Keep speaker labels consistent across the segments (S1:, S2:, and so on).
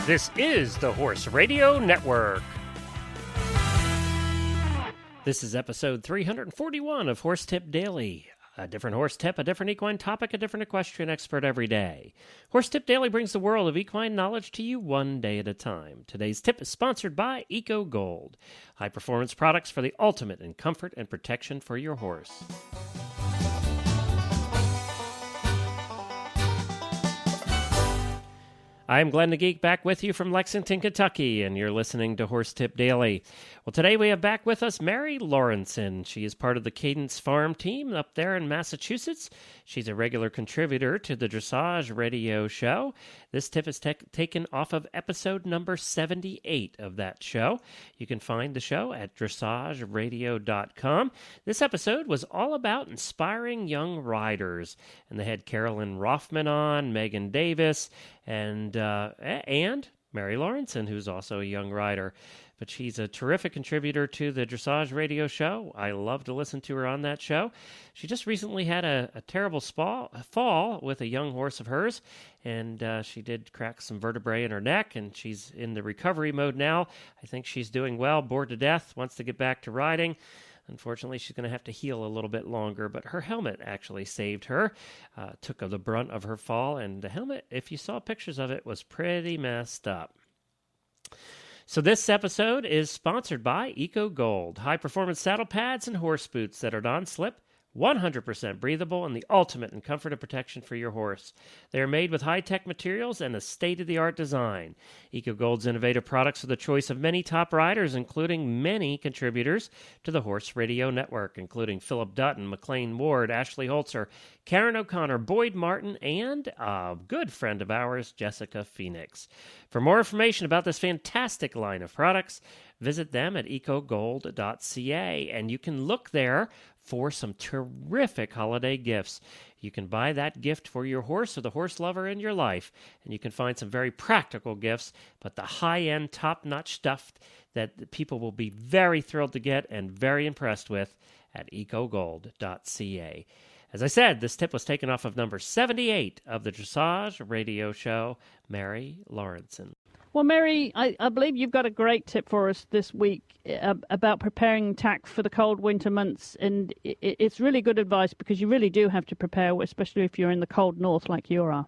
S1: This is the Horse Radio Network. This is episode 341 of Horse Tip Daily. A different horse tip, a different equine topic, a different equestrian expert every day. Horse Tip Daily brings the world of equine knowledge to you one day at a time. Today's tip is sponsored by ECOGOLD, high-performance products for the ultimate in comfort and protection for your horse. I'm Glenn the Geek, back with you from Lexington, Kentucky, and you're listening to Horse Tip Daily. Well, today we have back with us Mary Lauritsen. She is part of the Cadence Farm team up there in Massachusetts. She's a regular contributor to the Dressage Radio Show. This tip is taken off of episode number 78 of that show. You can find the show at dressageradio.com. This episode was all about inspiring young riders, and they had Carolyn Rothman on, Megan Davis, and Mary Lauritsen, who's also a young rider. But she's a terrific contributor to the Dressage Radio Show. I love to listen to her on that show. She just recently had a terrible fall with a young horse of hers, and she did crack some vertebrae in her neck, and she's in the recovery mode now. I think she's doing well, bored to death, wants to get back to riding. Unfortunately, she's going to have to heal a little bit longer, but her helmet actually saved her, took the brunt of her fall, and the helmet, if you saw pictures of it, was pretty messed up. So this episode is sponsored by EcoGold, high-performance saddle pads and horse boots that are non-slip, 100% breathable, and the ultimate in comfort and protection for your horse. They are made with high-tech materials and a state-of-the-art design. EcoGold's innovative products are the choice of many top riders, including many contributors to the Horse Radio Network, including Philip Dutton, McLean Ward, Ashley Holzer, Karen O'Connor, Boyd Martin, and a good friend of ours, Jessica Phoenix. For more information about this fantastic line of products, visit them at ecogold.ca, and you can look there for some terrific holiday gifts. You can buy that gift for your horse or the horse lover in your life, and you can find some very practical gifts, but the high-end, top-notch stuff that people will be very thrilled to get and very impressed with at ecogold.ca. As I said, this tip was taken off of number 78 of the Dressage Radio Show. Mary Lauritsen.
S2: Well, Mary, I believe you've got a great tip for us this week about preparing tack for the cold winter months. And it's really good advice because you really do have to prepare, especially if you're in the cold north like you are.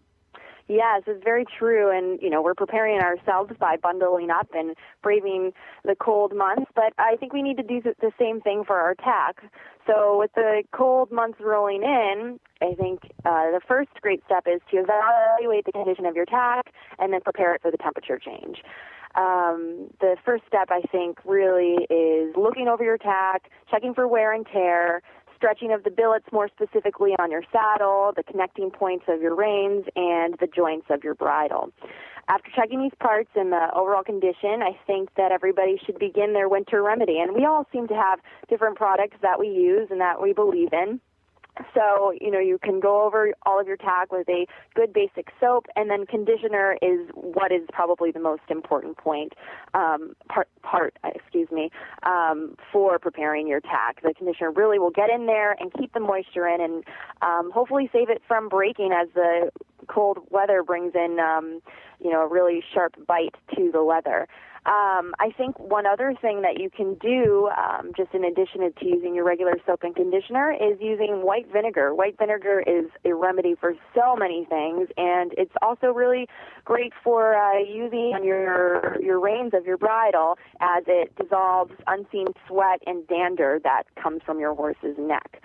S3: Yes, it's very true, and, we're preparing ourselves by bundling up and braving the cold months, but I think we need to do the same thing for our tack. So with the cold months rolling in, I think the first great step is to evaluate the condition of your tack and then prepare it for the temperature change. The first step, I think, really is looking over your tack, checking for wear and tear, stretching of the billets more specifically on your saddle, the connecting points of your reins, and the joints of your bridle. After checking these parts and the overall condition, I think that everybody should begin their winter remedy. And we all seem to have different products that we use and that we believe in. So, you can go over all of your tack with a good basic soap, and then conditioner is what is probably the most important point, for preparing your tack. The conditioner really will get in there and keep the moisture in and hopefully save it from breaking as the cold weather brings in, a really sharp bite to the leather. I think one other thing that you can do, just in addition to using your regular soap and conditioner, is using white vinegar. White vinegar is a remedy for so many things, and it's also really great for using on your reins of your bridle, as it dissolves unseen sweat and dander that comes from your horse's neck.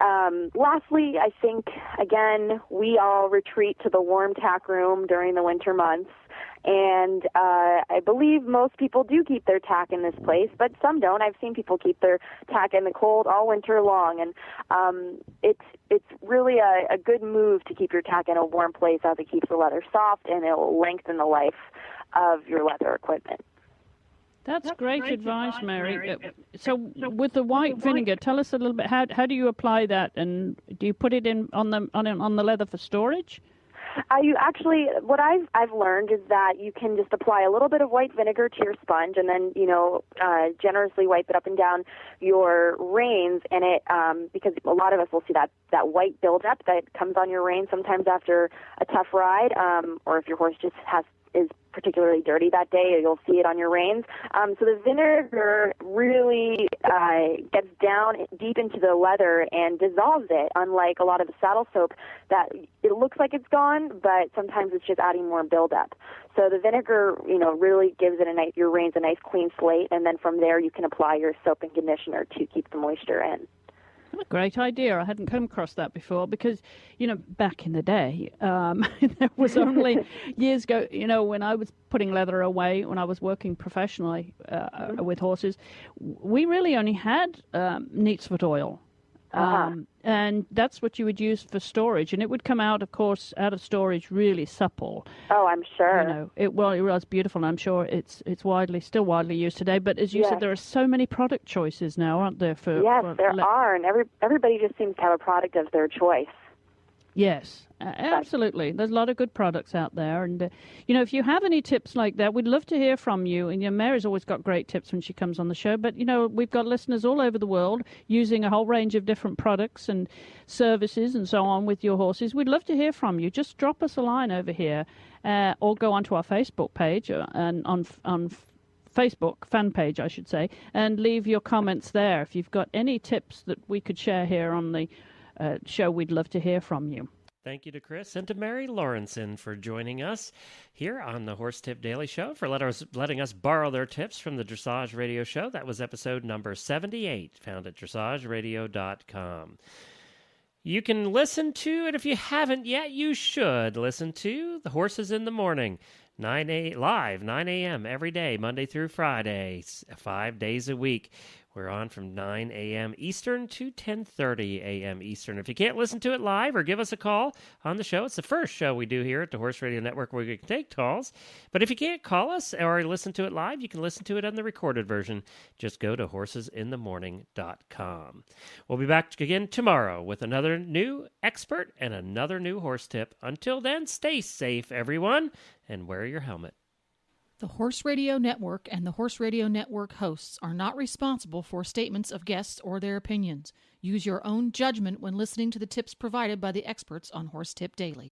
S3: Lastly, I think, again, we all retreat to the warm tack room during the winter months. And I believe most people do keep their tack in this place, but some don't. I've seen people keep their tack in the cold all winter long, and it's really a good move to keep your tack in a warm place, as it keeps the leather soft and it will lengthen the life of your leather equipment.
S2: That's great advice, Mary. So with the white vinegar, tell us a little bit, how do you apply that, and do you put it in on the leather for storage?
S3: You actually, what I've learned is that you can just apply a little bit of white vinegar to your sponge, and then generously wipe it up and down your reins. And it because a lot of us will see that white buildup that comes on your reins sometimes after a tough ride, or if your horse just has is particularly dirty that day. You'll see it on your reins. So the vinegar really gets down deep into the leather and dissolves it, unlike a lot of the saddle soap that it looks like it's gone, but sometimes it's just adding more buildup. So the vinegar, really gives it your reins a nice clean slate, and then from there you can apply your soap and conditioner to keep the moisture in.
S2: What a great idea. I hadn't come across that before because, back in the day, there was only years ago, when I was putting leather away, when I was working professionally with horses, we really only had neatsfoot oil. And that's what you would use for storage. And it would come out, of course, out of storage really supple.
S3: Oh, I'm sure.
S2: It was beautiful, and I'm sure it's still widely used today. But as you said, there are so many product choices now, aren't there?
S3: Yes, there are, and everybody just seems to have a product of their choice.
S2: Yes, absolutely. There's a lot of good products out there. And, if you have any tips like that, we'd love to hear from you. And, Mary's always got great tips when she comes on the show. But, we've got listeners all over the world using a whole range of different products and services and so on with your horses. We'd love to hear from you. Just drop us a line over here or go onto our Facebook page and on Facebook fan page, I should say, and leave your comments there. If you've got any tips that we could share here on the show, we'd love to hear from you.
S1: Thank you to Chris and to Mary Lauritsen for joining us here on the Horse Tip Daily Show, for letting us borrow their tips from the Dressage Radio Show. That was episode number 78, found at dressageradio.com. You can listen to it. If you haven't yet, you should listen to The Horses in the Morning, 9 a.m. every day, Monday through Friday, 5 days a week. We're on from 9 a.m. Eastern to 10:30 a.m. Eastern. If you can't listen to it live or give us a call on the show, it's the first show we do here at the Horse Radio Network where we can take calls. But if you can't call us or listen to it live, you can listen to it on the recorded version. Just go to horsesinthemorning.com. We'll be back again tomorrow with another new expert and another new horse tip. Until then, stay safe, everyone, and wear your helmet.
S4: The Horse Radio Network and the Horse Radio Network hosts are not responsible for statements of guests or their opinions. Use your own judgment when listening to the tips provided by the experts on Horse Tip Daily.